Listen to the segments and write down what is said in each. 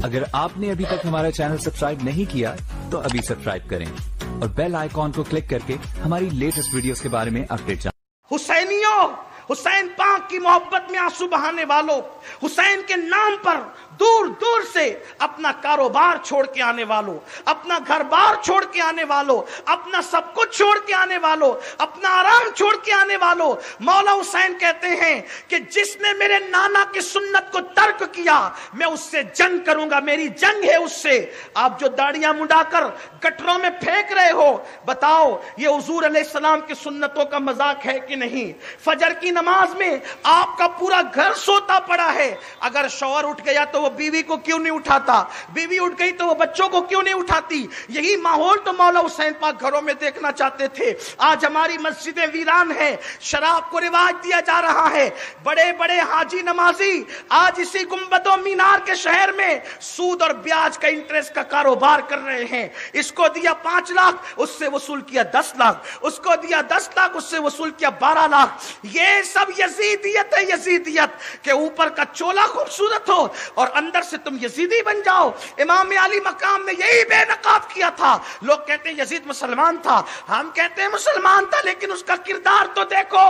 अगर आपने अभी तक हमारा चैनल सब्सक्राइब नहीं किया तो अभी सब्सक्राइब करें और बेल आइकॉन को क्लिक करके हमारी लेटेस्ट वीडियोस के बारे में अपडेट जानें। हुसैनियों, हुसैन पाक की मोहब्बत में आंसू बहाने वालों, हुसैन के नाम पर दूर दूर से अपना कारोबार छोड़ के आने वालों, अपना घर बार छोड़ के आने वालों, अपना सब कुछ छोड़ के आने वालों, अपना आराम छोड़ के आने वालों, मौला हुसैन कहते हैं कि जिसने मेरे नाना की सुन्नत को तर्क किया मैं उससे जंग करूंगा, मेरी जंग है उससे। आप जो दाढ़ियां मुंडाकर गटरों में फेंक रहे हो, बताओ ये हुजूर अलैहिस्सलाम की सुन्नतों का मजाक है कि नहीं? फजर की नमाज में आपका पूरा घर सोता पड़ा है, अगर शौहर उठ गया तो वो बीवी को क्यों नहीं उठाता, बीवी उठ गई तो वो बच्चों को क्यों नहीं उठाती? यही माहौल तो मौला हुसैन पाक घरों में देखना चाहते थे। आज हमारी मस्जिदें वीरान है, शराब को रिवाज दिया जा रहा है, बड़े बड़े हाजी नमाजी आज इसी गुंबदों मीनार के शहर में सूद और ब्याज का इंटरेस्ट का कारोबार कर रहे हैं। इसको दिया 5 लाख, उससे वसूल किया 10 लाख, उसको दिया 10 लाख, उससे वसूल किया 12 लाख। ये सब यजीदियत है, यजीदियत के ऊपर का चोला खूबसूरत हो और अंदर से तुम यजीदी बन जाओ। इमाम अली मकाम ने यही बेनकाब किया था। लोग कहते हैं यजीद मुसलमान था, हम कहते हैं मुसलमान था, लेकिन उसका किरदार तो देखो।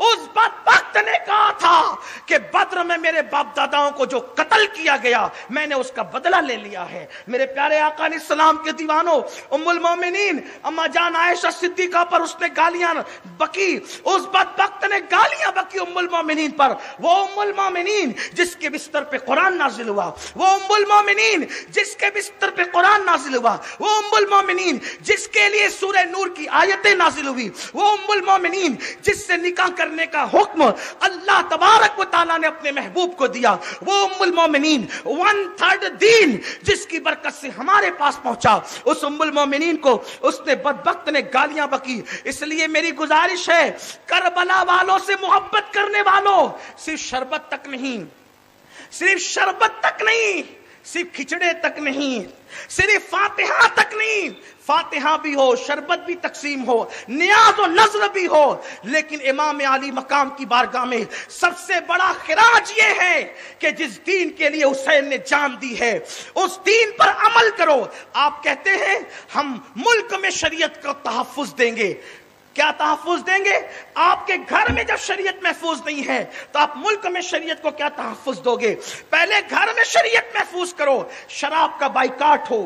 उस बदबख्त ने कहा था कि बद्र में मेरे बाप दादाओं को जो कत्ल किया गया मैंने उसका बदला ले लिया है। मेरे प्यारे आका अलैहिस्सलाम के दीवानों, उम्मुल मोमिनीन अम्मा जान आयशा सिद्दीका पर उसने गालियां बकी, उस बदबख्त ने गालियां बकी उम्मुल मोमिनीन पर। वो उम्मुल मोमिनीन जिसके बिस्तर पे कुरान नाजिल हुआ, वो उम्मुल मोमिनीन जिसके बिस्तर पे कुरान नाजिल हुआ, वो उम्मुल मोमिनीन जिसके लिए सूरह नूर की आयतें नाजिल हुई, वो उम्मुल मोमिनीन जिससे निकाह करने का हुक्म अल्लाह तबारक व तआला ने अपने महबूब को दिया, वो उम्मुल मोमिनीन 1/3 दीन जिसकी बरकत से हमारे पास पहुंचा, उस उम्मुल मोमिनीन को उसने बदबख्त ने गालियां बकी। इसलिए मेरी गुजारिश है, करबला वालों से मोहब्बत करने वालों, सिर्फ शरबत तक नहीं, सिर्फ शरबत तक नहीं, सिर्फ खिचड़े तक नहीं, सिर्फ फातिहा तक नहीं, फातिहा भी हो, शरबत भी तकसीम हो, नियाज और नजर भी हो, लेकिन इमाम अली मकाम की बारगाह में सबसे बड़ा खिराज ये है कि जिस दीन के लिए हुसैन ने जान दी है उस दीन पर अमल करो। आप कहते हैं हम मुल्क में शरीयत का तहफ्फुज देंगे, क्या तहफ्फुज देंगे? आपके घर में जब शरीयत महफूज नहीं है तो आप मुल्क में शरीयत को क्या तहफ्फुज दोगे? पहले घर में शरीयत महफूज करो। शराब का बाइकाट हो,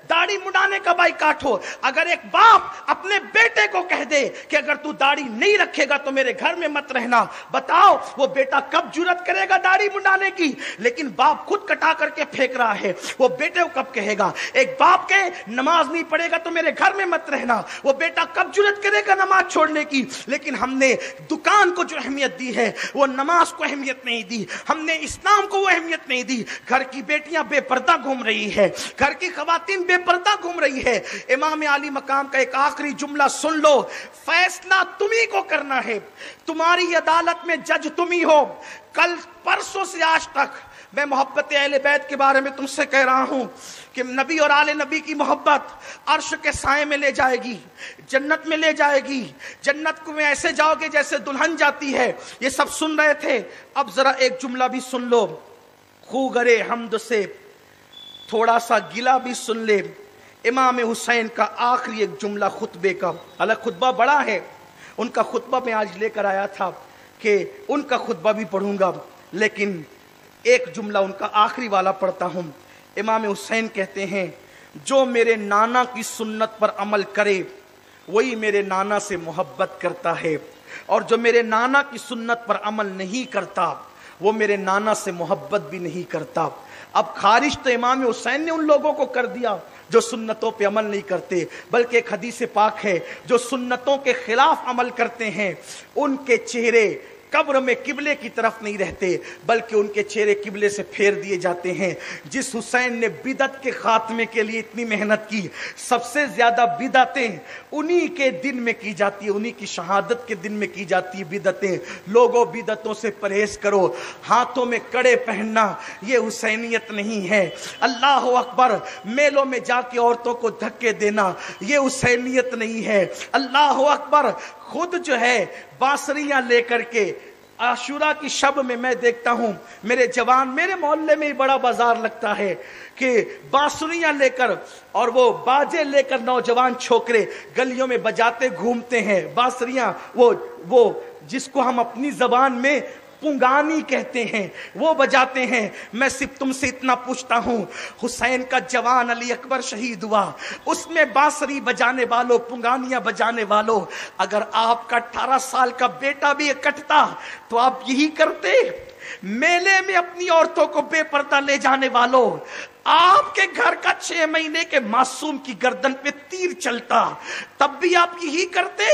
दाढ़ी मुंडाने का बाइकाट हो। अगर एक बाप अपने बेटे को कह दे कि अगर तू दाढ़ी नहीं रखेगा तो मेरे घर में मत रहना, बताओ वो बेटा कब जुर्रत करेगा दाढ़ी मुंडाने की? लेकिन बाप खुद कटा करके फेंक रहा है, वो बेटे को कब कहेगा? एक बाप के नमाज नहीं पढ़ेगा तो मेरे घर में मत रहना, वो बेटा कब जुर्रत करेगा नमाज छोड़ने की? लेकिन हमने दुकान को जो अहमियत दी है वो नमाज को अहमियत नहीं दी, हमने इस्लाम को वो अहमियत नहीं दी। घर की बेटियां बेपर्दा घूम रही है, घर की खवातीन बेपर्दा घूम रही है। इमाम अली मकाम का एक आखिरी जुमला सुन लो, फैसला तुम्ही को करना है, तुम्हारी अदालत में जज तुम्ही हो। कल परसों से आज तक मैं मोहब्बत अहले बैत के बारे में तुमसे कह रहा हूं कि नबी और आले नबी की मोहब्बत अर्श के साए में ले जाएगी, जन्नत में ले जाएगी। जन्नत को में ऐसे जाओगे जैसे दुल्हन जाती है। ये सब सुन रहे थे, अब जरा एक जुमला भी सुन लो, खू गरे हमद से थोड़ा सा गिला भी सुन ले। इमाम हुसैन का आखिरी एक जुमला खुतबे का, हालांकि खुतबा बड़ा है, उनका खुतबा मैं आज लेकर आया था कि उनका खुतबा भी पढ़ूंगा, लेकिन एक जुमला उनका आखिरी वाला पढ़ता हूं। इमाम हुसैन कहते हैं, जो मेरे नाना की सुन्नत पर अमल करे वही मेरे नाना से मोहब्बत करता है, और जो मेरे नाना की सुन्नत पर अमल नहीं करता वो मेरे नाना से मोहब्बत भी नहीं करता। अब खारिज तो इमाम हुसैन ने उन लोगों को कर दिया जो सुन्नतों पे अमल नहीं करते, बल्कि एक हदीस पाक है, जो सुन्नतों के खिलाफ अमल करते हैं उनके चेहरे कब्र में किबले की तरफ नहीं रहते, बल्कि उनके चेहरे किबले से फेर दिए जाते हैं। जिस हुसैन ने बिदत के खात्मे के लिए इतनी मेहनत की, सबसे ज्यादा बिदतें उन्हीं के दिन में की जाती है, उन्हीं की शहादत के दिन में की जाती है बिदतें। लोगों बिदतों से परहेज करो। हाथों में कड़े पहनना ये हुसैनियत नहीं है। अल्लाह अकबर, मेलों में जाके औरतों को धक्के देना ये हुसैनियत नहीं है। अल्लाह अकबर, खुद जो है बांसुरियां लेकर के आशूरा की शब में मैं देखता हूँ मेरे जवान, मेरे मोहल्ले में ही बड़ा बाजार लगता है कि बांसुरियां लेकर और वो बाजे लेकर नौजवान छोकरे गलियों में बजाते घूमते हैं। बांसुरियां वो जिसको हम अपनी जबान में पुंगानी कहते हैं, वो बजाते हैं। मैं सिर्फ तुमसे इतना पूछता हूँ, हुसैन का जवान अली अकबर शहीद हुआ, उसमें बांसुरी बजाने वालों, पुंगानियां बजाने वालों, अगर आपका 18 साल का बेटा भी इकट्ठता तो आप यही करते? मेले में अपनी औरतों को बेपर्दा ले जाने वालों, आपके घर का 6 महीने के मासूम की गर्दन पे तीर चलता तब भी आप यही करते?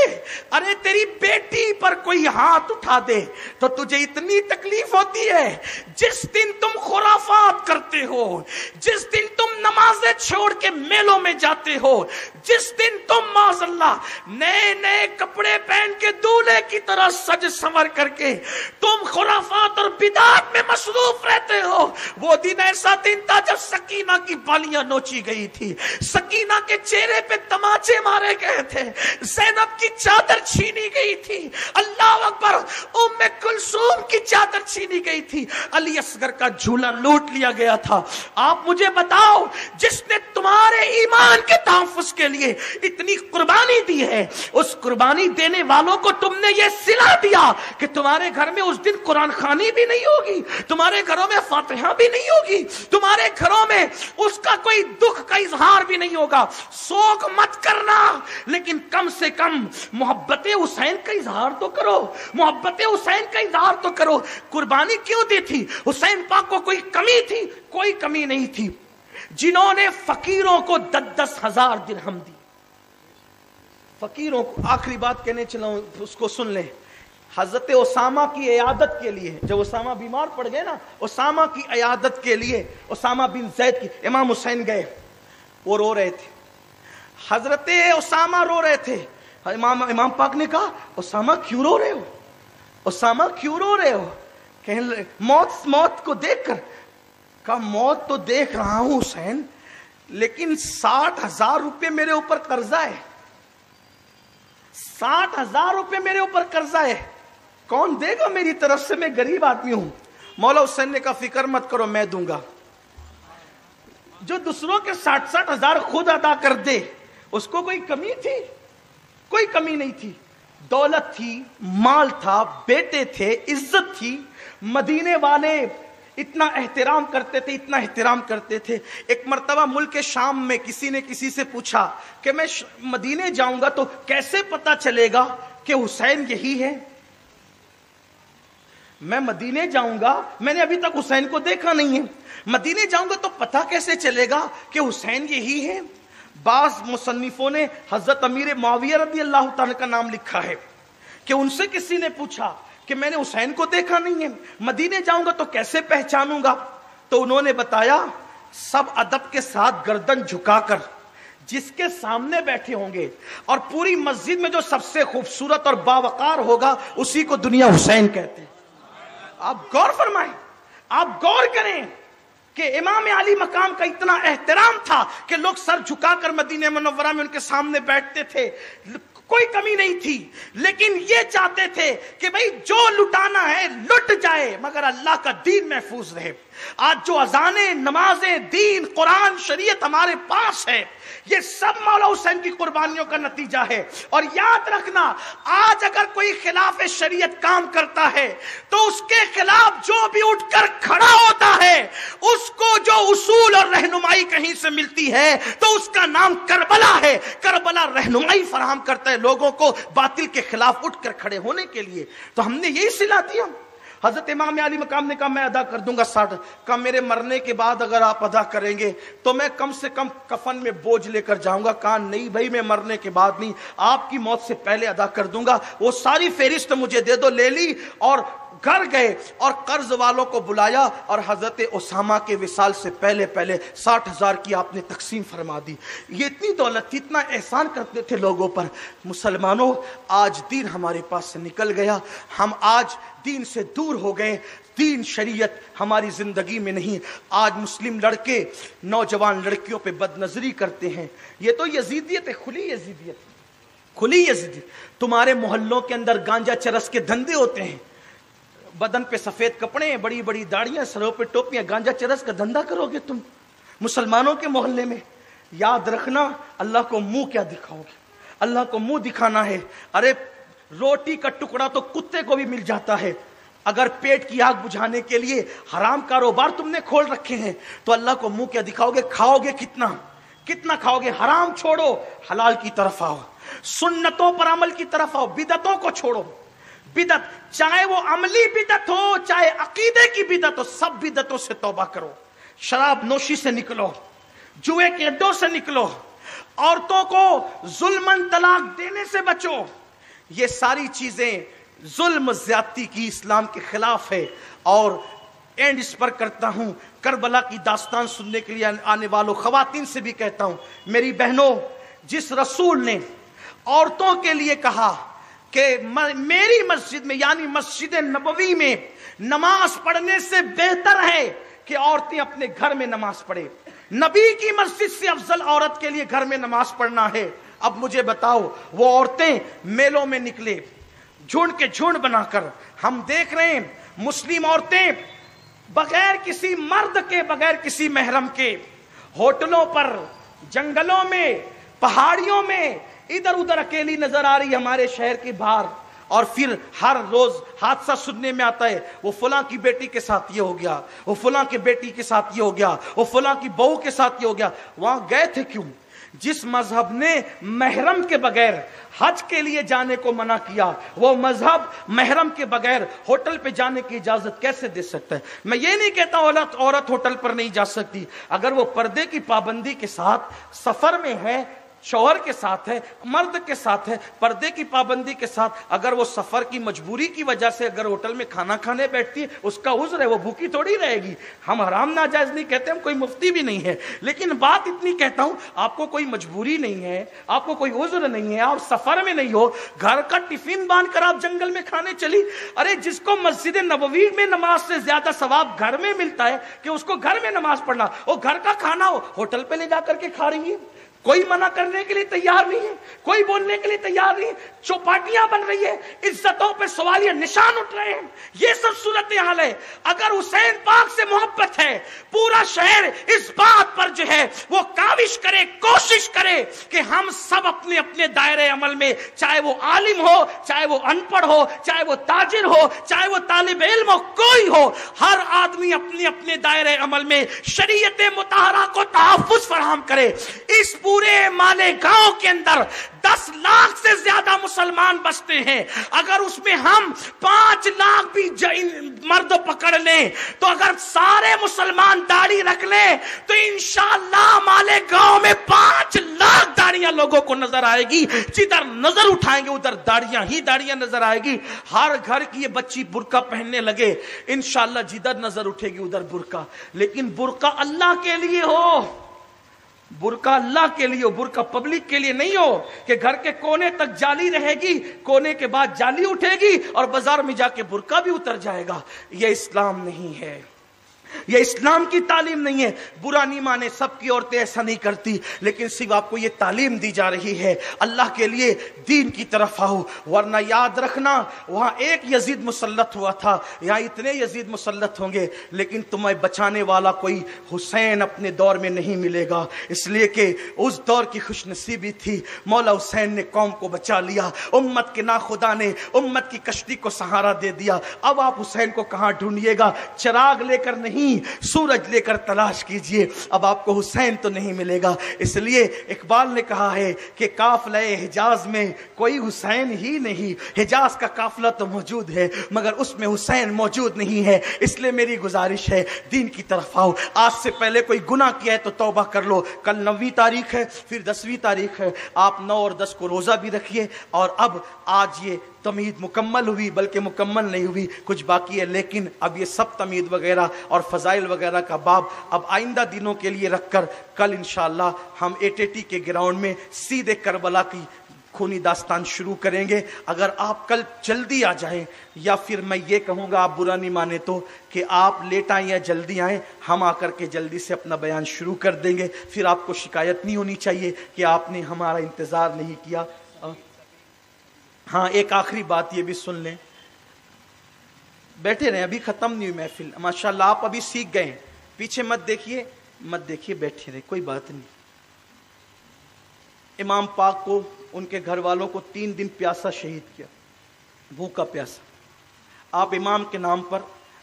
अरे तेरी बेटी पर कोई हाथ उठा दे तो तुझे इतनी तकलीफ होती है। जिस दिन तुम खुराफात करते हो, जिस दिन तुम नमाजें छोड़ के मेलों में जाते हो, जिस दिन तुम माज़अल्लाह नए नए कपड़े पहन के दूल्हे की तरह सज संवर करके तुम खुराफात और बिदात में मशरूफ रहते हो, वो दिन ऐसा दिन था जब सकीना की बालियां नोची गई थी, सकीना के चेहरे पे तमाचे मारे गए थे, ज़ैनब की चादर छीनी गई थी, अल्लाह अकबर, उम्मे कुलसूम की चादर छीनी गई थी, अली असगर का झूला लूट लिया गया था। आप मुझे बताओ, जिसने तुम्हारे ईमान के तहफ्फुज़ के लिए इतनी कुर्बानी दी है, उस कुर्बानी देने वालों को तुमने ये सिला दिया कि तुम्हारे घर में उस दिन कुरान खानी भी नहीं होगी, तुम्हारे घरों में फातिहा भी नहीं होगी, तुम्हारे घरों में उसका कोई दुख का इजहार भी नहीं होगा। शोक मत करना, लेकिन कम से कम मोहब्बत हुसैन का इजहार तो करो, मोहब्बत हुसैन का इजहार तो करो। कुर्बानी क्यों दी थी? हुसैन पाक को कोई कमी थी? कोई कमी नहीं थी। जिन्होंने फकीरों को 10-10 हजार दिरहम दी, फकीरों को, आखिरी बात कहने चला हूं, उसको सुन ले। हजरत ओसामा की इयादत के लिए, जब ओसामा बीमार पड़ गए ना, ओसामा की इयादत के लिए ओसामा बिन जैद की इमाम हुसैन गए, वो रो रहे थे, हजरत ओसामा रो रहे थे। इमाम पाक ने कहा, ओसामा क्यों रो रहे हो, ओसामा क्यों रो रहे हो? कहने मौत को देखकर, कहा मौत तो देख रहा हूं हुसैन, लेकिन 60,000 रुपये मेरे ऊपर कर्जा है, 60,000 रुपये मेरे ऊपर कर्जा है, कौन देगा मेरी तरफ से? मैं गरीब आदमी हूं। मौला हुसैन ने कहा फिक्र मत करो, मैं दूंगा। जो दूसरों के 60-60 हजार खुद अदा कर दे, उसको कोई कमी थी? कोई कमी नहीं थी। दौलत थी, माल था, बेटे थे, इज्जत थी। मदीने वाले इतना एहतराम करते थे, इतना एहतराम करते थे। एक मर्तबा मुल्क शाम में किसी ने किसी से पूछा कि मैं मदीने जाऊंगा तो कैसे पता चलेगा कि हुसैन यही है? मैं मदीने जाऊंगा, मैंने अभी तक हुसैन को देखा नहीं है, मदीने जाऊंगा तो पता कैसे चलेगा कि हुसैन यही है? बाज़ मुसन्निफों ने हजरत अमीर मुआविया रज़ी अल्लाह तआला का नाम लिखा है कि उनसे किसी ने पूछा कि मैंने हुसैन को देखा नहीं है, मदीने जाऊंगा तो कैसे पहचानूंगा? तो उन्होंने बताया, सब अदब के साथ गर्दन झुकाकर जिसके सामने बैठे होंगे और पूरी मस्जिद में जो सबसे खूबसूरत और बावकार होगा, उसी को दुनिया हुसैन कहते हैं। आप गौर फरमाएं, आप गौर करें कि इमाम अली मकाम का इतना एहतराम था कि लोग सर झुकाकर मदीने मुनव्वरा में उनके सामने बैठते थे, कोई कमी नहीं थी। लेकिन ये चाहते थे कि भाई जो लुटाना है लुट जाए, मगर अल्लाह का दीन महफूज रहे। आज जो अजाने, नमाजें, दीन, कुरान, शरीयत हमारे पास है, ये सब मौला हुसैन की कुर्बानियों का नतीजा है। और याद रखना, आज अगर कोई खिलाफ शरीयत काम करता है तो उसके खिलाफ जो भी उठकर खड़ा होता है, उसको जो उसूल और रहनुमाई कहीं से मिलती है तो उसका नाम करबला है। करबला रहनुमाई फराहम करता है लोगों को बातिल के खिलाफ उठकर खड़े होने के लिए। तो हमने यही सिला दिया। हजरत इमाम अली मकाम ने कहा मैं अदा कर दूंगा 60। कहा मेरे मरने के बाद अगर आप अदा करेंगे तो मैं कम से कम कफन में बोझ लेकर जाऊंगा। कहा नहीं भाई, मैं मरने के बाद नहीं, आपकी मौत से पहले अदा कर दूंगा। वो सारी फेरिस्त मुझे दे दो। ले ली और घर गए और कर्ज वालों को बुलाया और हजरत ओसामा के विसाल से पहले पहले 60,000 की आपने तकसीम फरमा दी। ये इतनी दौलत थी, इतना एहसान करते थे लोगों पर। मुसलमानों, आज दीन हमारे पास से निकल गया, हम आज दीन से दूर हो गए, दीन शरीयत हमारी जिंदगी में नहीं। आज मुस्लिम लड़के नौजवान लड़कियों पे बदनजरी करते हैं। ये तो यजीदियत है, खुली यजीदियत, खुली यजीदियत। तुम्हारे मोहल्लों के अंदर गांजा चरस के धंधे होते हैं, बदन पे सफेद कपड़े, बड़ी बड़ी दाढ़ियां, सरों पे टोपियां, गांजा चरस का धंधा करोगे तुम मुसलमानों के मोहल्ले में। याद रखना, अल्लाह को मुंह क्या दिखाओगे? अल्लाह को मुंह दिखाना है। अरे रोटी का टुकड़ा तो कुत्ते को भी मिल जाता है। अगर पेट की आग बुझाने के लिए हराम कारोबार तुमने खोल रखे हैं तो अल्लाह को मुंह क्या दिखाओगे? खाओगे कितना, कितना खाओगे? हराम छोड़ो, हलाल की तरफ आओ, सुन्नतों पर अमल की तरफ आओ, बिदतों को छोड़ो। बिदत चाहे वो अमली बिदत हो, चाहे अकीदे की बिदत हो, सब बिदतों से तौबा करो। शराब नोशी से निकलो, जुए के अड्डों से निकलो, औरतों को जुल्मन तलाक देने से बचो। ये सारी चीजें जुल्म ज्यादती की इस्लाम के खिलाफ है। और एंड इस पर करता हूं, करबला की दास्तान सुनने के लिए आने वालों खवातीन से भी कहता हूं, मेरी बहनों, जिस रसूल ने औरतों के लिए कहा कि मेरी मस्जिद में यानी मस्जिद नबवी में नमाज पढ़ने से बेहतर है कि औरतें अपने घर में नमाज पढ़े, नबी की मस्जिद से अफजल औरत के लिए घर में नमाज पढ़ना है। अब मुझे बताओ, वो औरतें मेलों में निकले, झुंड के झुंड बनाकर, हम देख रहे हैं मुस्लिम औरतें बगैर किसी मर्द के, बगैर किसी महरम के, होटलों पर, जंगलों में, पहाड़ियों में इधर उधर अकेली नजर आ रही है हमारे शहर के बाहर। और फिर हर रोज हादसा सुनने में आता है, वो फलां की बेटी के साथ ये हो गया, वो फलां की बेटी के साथ ये हो गया, वो फलां की बहू के साथ ये हो गया। वहां गए थे क्यों? जिस मजहब ने महरम के बगैर हज के लिए जाने को मना किया, वो मजहब महरम के बगैर होटल पे जाने की इजाजत कैसे दे सकता है? मैं ये नहीं कहता औरत होटल पर नहीं जा सकती, अगर वो पर्दे की पाबंदी के साथ सफर में है, शौहर के साथ है, मर्द के साथ है, पर्दे की पाबंदी के साथ, अगर वो सफर की मजबूरी की वजह से अगर होटल में खाना खाने बैठती है, उसका उज़्र है, वो भूखी थोड़ी रहेगी। हम हराम नाजायज नहीं कहते, हम कोई मुफ्ती भी नहीं है, लेकिन बात इतनी कहता हूं, आपको कोई मजबूरी नहीं है, आपको कोई उज़्र नहीं है, आप सफर में नहीं हो, घर का टिफिन बांध कर आप जंगल में खाने चली। अरे जिसको मस्जिद नबवी में नमाज से ज्यादा सवाब घर में मिलता है कि उसको घर में नमाज पढ़ना, वो घर का खाना हो होटल पे ले जाकर के खा रही है। कोई मना करने के लिए तैयार नहीं है, कोई बोलने के लिए तैयार नहीं है, चौपाटियां बन रही है, इज्जतों पे सवालिया निशान उठ रहे हैं। ये सब सूरत हाल है। अगर हुसैन पाक से मोहब्बत है, पूरा शहर इस बात पर जो है वो काविश करे, कोशिश करे कि हम सब अपने अपने दायरे अमल में, चाहे वो आलिम हो, चाहे वो अनपढ़ हो, चाहे वो ताजिर हो, चाहे वो तालिब इल्म हो, कोई हो, हर आदमी अपने अपने दायरे अमल में शरीयत मुताहरा को तहफ्फुज फराहम करे। इस पूरे मालेगांव के अंदर 10 लाख से ज्यादा मुसलमान बसते हैं। अगर उसमें हम 5 लाख भी मर्द पकड़ लें, तो अगर सारे मुसलमान दाढ़ी रख लें, तो इंशाअल्लाह मालेगांव में 5 लाख दाढ़ियां लोगों को नजर आएगी। जिधर नजर उठाएंगे उधर दाढ़ियां ही दाढ़ियां नजर आएगी। हर घर की ये बच्ची बुर्का पहनने लगे, इंशाअल्लाह जिधर नजर उठेगी उधर बुर्का। लेकिन बुर्का अल्लाह के लिए हो, बुर्का अल्लाह के लिए हो, बुर्का पब्लिक के लिए नहीं हो कि घर के कोने तक जाली रहेगी, कोने के बाद जाली उठेगी और बाजार में जाके बुर्का भी उतर जाएगा। यह इस्लाम नहीं है, यह इस्लाम की तालीम नहीं है। बुरा नहीं माने, सबकी औरतें ऐसा नहीं करती, लेकिन सिर्फ आपको यह तालीम दी जा रही है, अल्लाह के लिए दीन की तरफ आओ। वरना याद रखना, वहां एक यजीद मुसल्लत हुआ था, यहां इतने यजीद मुसल्लत होंगे, लेकिन तुम्हें बचाने वाला कोई हुसैन अपने दौर में नहीं मिलेगा। इसलिए कि उस दौर की खुशनसीबी थी, मौला हुसैन ने कौम को बचा लिया, उम्मत के ना खुदा ने उम्मत की कश्ती को सहारा दे दिया। अब आप हुसैन को कहां ढूंढिएगा? चिराग लेकर नहीं, सूरज लेकर तलाश कीजिए, अब आपको हुसैन तो नहीं मिलेगा। इसलिए इकबाल ने कहा है कि काफिला हिजाज में कोई हुसैन ही नहीं, हिजाज का काफिला तो मौजूद है मगर उसमें हुसैन मौजूद नहीं है। इसलिए मेरी गुजारिश है, दीन की तरफ आओ। आज से पहले कोई गुनाह किया है तो तौबा कर लो। कल 9वीं तारीख है, फिर 10वीं तारीख है, आप 9 और 10 को रोजा भी रखिए। और अब आज ये तमीद मुकम्मल हुई, बल्कि मुकम्मल नहीं हुई, कुछ बाकी है, लेकिन अब ये सब तमीद वगैरह और फजाइल वगैरह का बाब अब आइंदा दिनों के लिए रखकर कल इंशाअल्लाह हम एटीटी के ग्राउंड में सीधे करबला की खूनी दास्तान शुरू करेंगे। अगर आप कल जल्दी आ जाएं, या फिर मैं ये कहूँगा आप बुरा नहीं माने तो, कि आप लेट आएँ या जल्दी आएँ, हम आकर के जल्दी से अपना बयान शुरू कर देंगे। फिर आपको शिकायत नहीं होनी चाहिए कि आपने हमारा इंतज़ार नहीं किया। हाँ, एक आखिरी बात ये भी सुन लें, بیٹھے رہیں, ابھی ختم نہیں ہوئی محفل ماشاءاللہ, آپ ابھی سیکھ گئے ہیں, پیچھے مت دیکھیے, بیٹھے رہیں, کوئی بات نہیں. امام پاک کو, ان کے گھر والوں کو 3 دن پیاسا شہید کیا, بھوکا پیاسا. آپ امام کے نام پر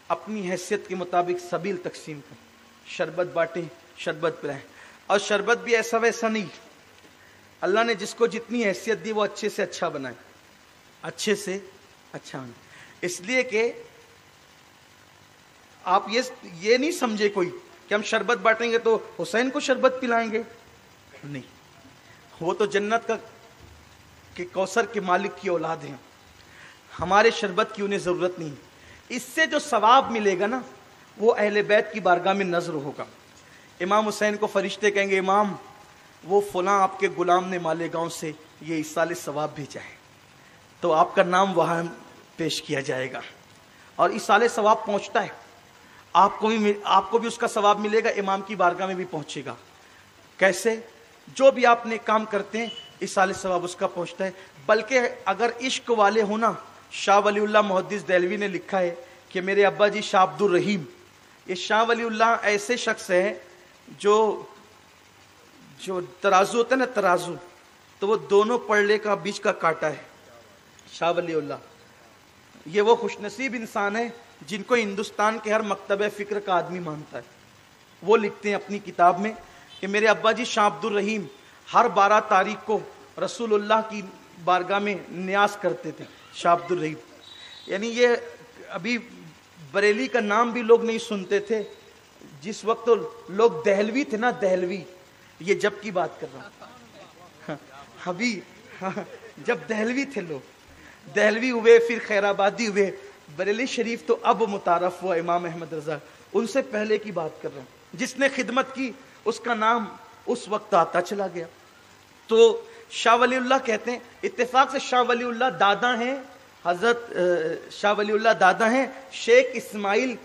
اپنی حیثیت کے مطابق سبیل تقسیم کریں, شربت بانٹیں, شربت پلائیں, اور شربت بھی ایسا ویسا نہیں, اللہ نے جس کو جتنی حیثیت دی وہ اچھے سے اچھا بنائے, اچھے سے اچھا بنائے. اس لیے کہ آپ یہ نہیں سمجھے کوئی کہ ہم شربت بانٹیں گے تو حسین کو شربت پلائیں گے, نہیں, وہ تو جنت کا کہ کوثر کے مالک کی اولاد ہیں, ہمارے شربت کی انہیں ضرورت نہیں. اس سے جو ثواب ملے گا نا وہ اہل بیت کی بارگاہ میں نظر ہوگا. امام حسین کو فرشتے کہیں گے امام وہ فلاں آپ کے غلام نے مالیگاؤں سے یہ ایصال ثواب بھیجا ہے, تو آپ کا نام وہاں پیش کیا جائے گا اور ایصال ثواب پہنچتا ہے, آپ کو بھی اس کا ثواب ملے گا, امام کی بارگاہ میں بھی پہنچے گا. کیسے؟ جو بھی آپ نے کام کرتے ہیں ایصال ثواب اس کا پہنچتا ہے. بلکہ اگر عشق والے ہونا, شاہ ولی اللہ محدث دہلوی نے لکھا ہے کہ میرے ابا جی شاہ عبد الرحیم, یہ شاہ ولی اللہ ایسے شخص ہے جو ترازو ہوتا ہے نا, ترازو, تو وہ دونوں پڑلے کا بیچ کا کاٹا ہے شاہ ولی اللہ. یہ وہ خوش نصیب انسان ہے جن کو ہندوستان کے ہر مکتبہ فکر کا آدمی مانتا ہے. وہ لکھتے ہیں اپنی کتاب میں کہ میرے ابا جی شاہ عبد الرحیم ہر 12 تاریخ کو رسول اللہ کی بارگاہ میں نیاز کرتے تھے. شاہ عبد الرحیم, یعنی یہ ابھی بریلی کا نام بھی لوگ نہیں سنتے تھے جس وقت لوگ دہلوی تھے نا, دہلوی, یہ جب کی بات کر رہا ہوں, ابھی جب دہلوی تھے لوگ, دہلوی ہوئے پھر خیر آبادی ہوئے, بریلی شریف تو اب متعارف ہوا امام احمد رضا, ان سے پہلے کی بات کر رہا ہوں. جس نے خدمت کی اس کا نام اس وقت آتا چلا گیا. تو شاہ ولی اللہ کہتے ہیں, اتفاق سے شاہ ولی اللہ دادا ہیں, حضرت شاہ ولی اللہ دادا ہیں شیخ اسماعیل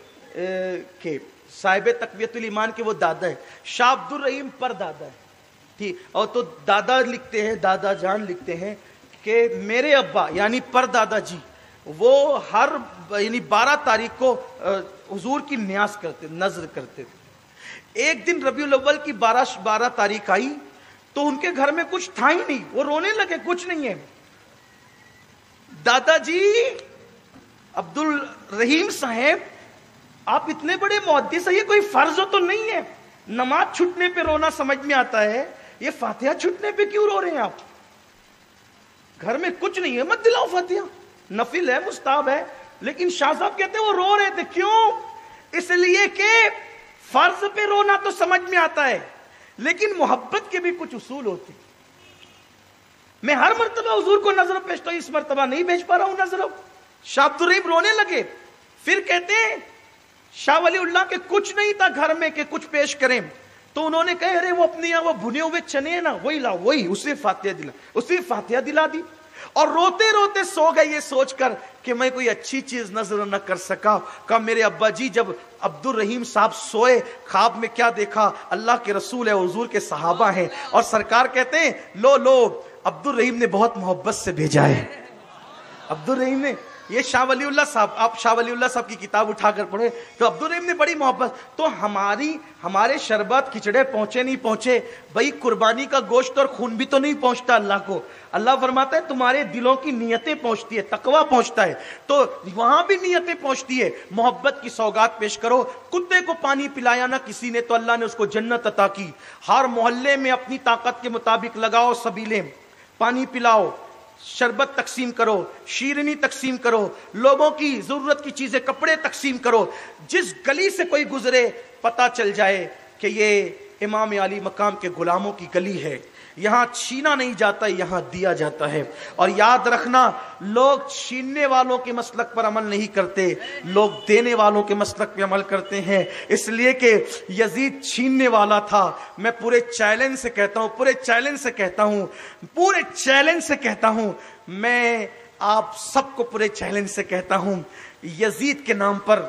کے, صاحب تقویت الایمان کے وہ دادا ہیں. شاہ عبد الرحیم پر دادا ہے, ٹھیک. اور تو دادا لکھتے ہیں, دادا جان لکھتے ہیں کہ میرے ابا یعنی پر دادا جی وہ ہر یعنی 12 تاریخ کو حضور کی نیاز کرتے, نظر کرتے تھے. ایک دن ربیع الاول کی 12 تاریخ آئی تو ان کے گھر میں کچھ تھا ہی نہیں, وہ رونے لگے, کچھ نہیں ہے. دادا جی عبد الرحیم صاحب آپ اتنے بڑے محدث ہیں, یہ کوئی فرض تو نہیں ہے, نماز چھٹنے پہ رونا سمجھ میں آتا ہے, یہ فاتحہ چھٹنے پہ کیوں رو رہے ہیں آپ؟ گھر میں کچھ نہیں ہے, مت دلاؤ فاتحہ, نفل ہے, مستحب ہے. لیکن شاہ صاحب کہتے ہیں وہ رو رہے تھے, کیوں؟ اس لیے کہ فرض پہ رونا تو سمجھ میں آتا ہے لیکن محبت کے بھی کچھ اصول ہوتے. میں ہر مرتبہ حضور کو نظر بھیجتا ہوں, اس مرتبہ نہیں بھیج پا رہا ہوں نظر. شاہ عبد الرحیم رونے لگے. پھر کہتے ہیں شاہ ولی اللہ کے کچھ نہیں تھا گھر میں کہ کچھ پیش کریں, تو انہوں نے کہا ارے وہ اپنے یہاں وہ بھنے ہوئے چنے ہیں نا, وہی لا, وہی اسے فاتحہ دلا دی. اور روتے روتے سو گئے یہ سوچ کر کہ میں کوئی اچھی چیز نظر نہ کر سکا. کہا میرے ابا جی جب عبد الرحیم صاحب سوئے خواب میں کیا دیکھا, اللہ کے رسول ہے, حضور کے صحابہ ہیں, اور سرکار کہتے ہیں لو عبد الرحیم نے بہت محبت سے بھیجا ہے. عبد الرحیم نے, یہ شاہ ولی اللہ صاحب, آپ شاہ ولی اللہ صاحب کی کتاب اٹھا کر پڑھے تو عبد الرحیم نے بڑی محبت. تو ہمارے شربت کھچڑے پہنچے نہیں پہنچے, بھائی قربانی کا گوشت اور خون بھی تو نہیں پہنچتا اللہ کو. اللہ فرماتا ہے تمہارے دلوں کی نیتیں پہنچتی ہے, تقویٰ پہنچتا ہے, تو وہاں بھی نیتیں پہنچتی ہے. محبت کی سوگات پیش کرو. کتے کو پانی پلایا نہ کسی نے تو اللہ نے اس کو جنت عطا کی. ہر محلے میں اپنی طاقت کے مطابق لگاؤ سبیلیں, پانی پلاؤ, شربت تقسیم کرو, شیرنی تقسیم کرو, لوگوں کی ضرورت کی چیزیں, کپڑے تقسیم کرو. جس گلی سے کوئی گزرے پتہ چل جائے کہ یہ امام علی مقام کے غلاموں کی گلی ہے, یہاں چھینا نہیں جاتا, یہاں دیا جاتا ہے. اور یاد رکھنا لوگ چھیننے والوں کے مسلک پر عمل نہیں کرتے, لوگ دینے والوں کے مسلک پہ عمل کرتے ہیں. اس لیے کہ یزید چھیننے والا تھا. میں پورے چیلنج سے کہتا ہوں, میں آپ سب کو پورے چیلنج سے کہتا ہوں, یزید کے نام پر,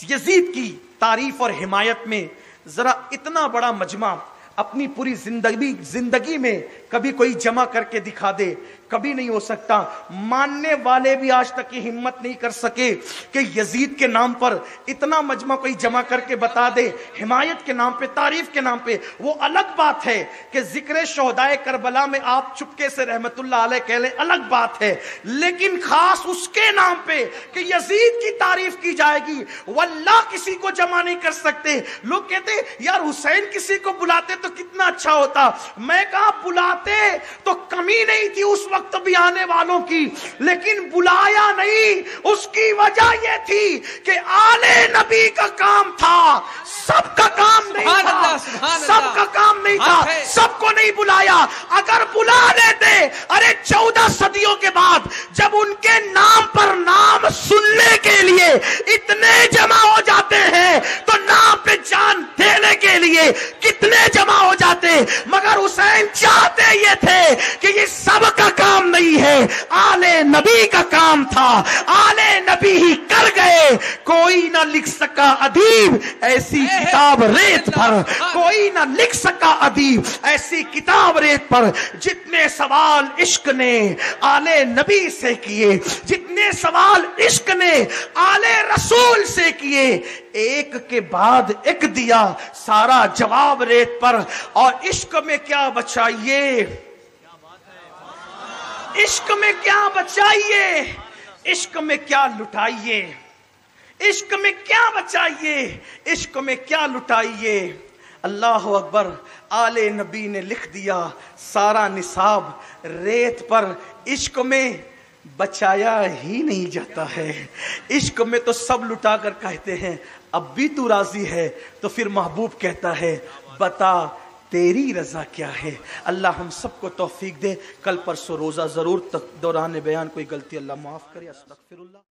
یزید کی تعریف اور حمایت میں ذرا اتنا بڑا مجمع اپنی پوری زندگی میں کبھی کوئی جمع کر کے دکھا دے، کبھی نہیں ہو سکتا۔ ماننے والے بھی آج تک یہ ہمت نہیں کر سکے کہ یزید کے نام پر اتنا مجمع کوئی جمع کر کے بتا دے، حمایت کے نام پہ، تعریف کے نام پہ۔ وہ الگ بات ہے کہ ذکر شہدائے کربلا میں آپ چپکے سے رحمت اللہ علیہ کہہ لیں، الگ بات ہے، لیکن خاص اس کے نام پہ کہ یزید کی تعریف کی جائے گی، واللہ کسی کو جمع نہیں کر سکتے۔ لوگ کہتے یار حسین کسی کو بلاتے تو کتنا اچھا ہوتا۔ میں کہا بلاتے تو کمی نہیں تھی اس وقت بھی آنے والوں کی، لیکن بلایا نہیں۔ اس کی وجہ یہ تھی کہ آل نبی کا کام تھا، سب کا کام نہیں تھا، سب کا کام نہیں تھا، سب کو نہیں بلایا۔ اگر بلا لیتے، ارے 14 صدیوں کے بعد جب ان کے نام پر نام سننے کے لیے اتنے جمع ہو جاتے ہیں تو نام پہ جان دینے کے لیے کتنے جمع ہو جاتے۔ مگر حسین چاہتے یہ تھے کہ یہ سب کا کام نہیں ہے، آل نبی کا کام تھا، آل نبی ہی کر گئے۔ کوئی نہ لکھ سکا ادیب ایسی کتاب ریت پر، کوئی نہ لکھ سکا ادیب ایسی کتاب ریت پر۔ جتنے سوال عشق نے آل نبی سے کیے، جتنے سوال عشق نے آل رسول سے کیے، ایک کے بعد ایک دیا سارا جواب ریت پر۔ اور عشق میں کیا بچائیے، عشق میں کیا بچائیے، عشق میں کیا لٹائیے، عشق میں کیا بچائیے، عشق میں کیا لٹائیے۔ اللہ اکبر، آل نبی نے لکھ دیا سارا نصاب ریت پر۔ عشق میں بچایا ہی نہیں جاتا ہے، عشق میں تو سب لٹا کر کہتے ہیں اب بھی تو راضی ہے، تو پھر محبوب کہتا ہے بتا تیری رضا کیا ہے۔ اللہ ہم سب کو توفیق دے۔ کل پرسوں روزہ ضرور دوران بیان کوئی غلطی اللہ معاف کرے۔ استغفر اللہ۔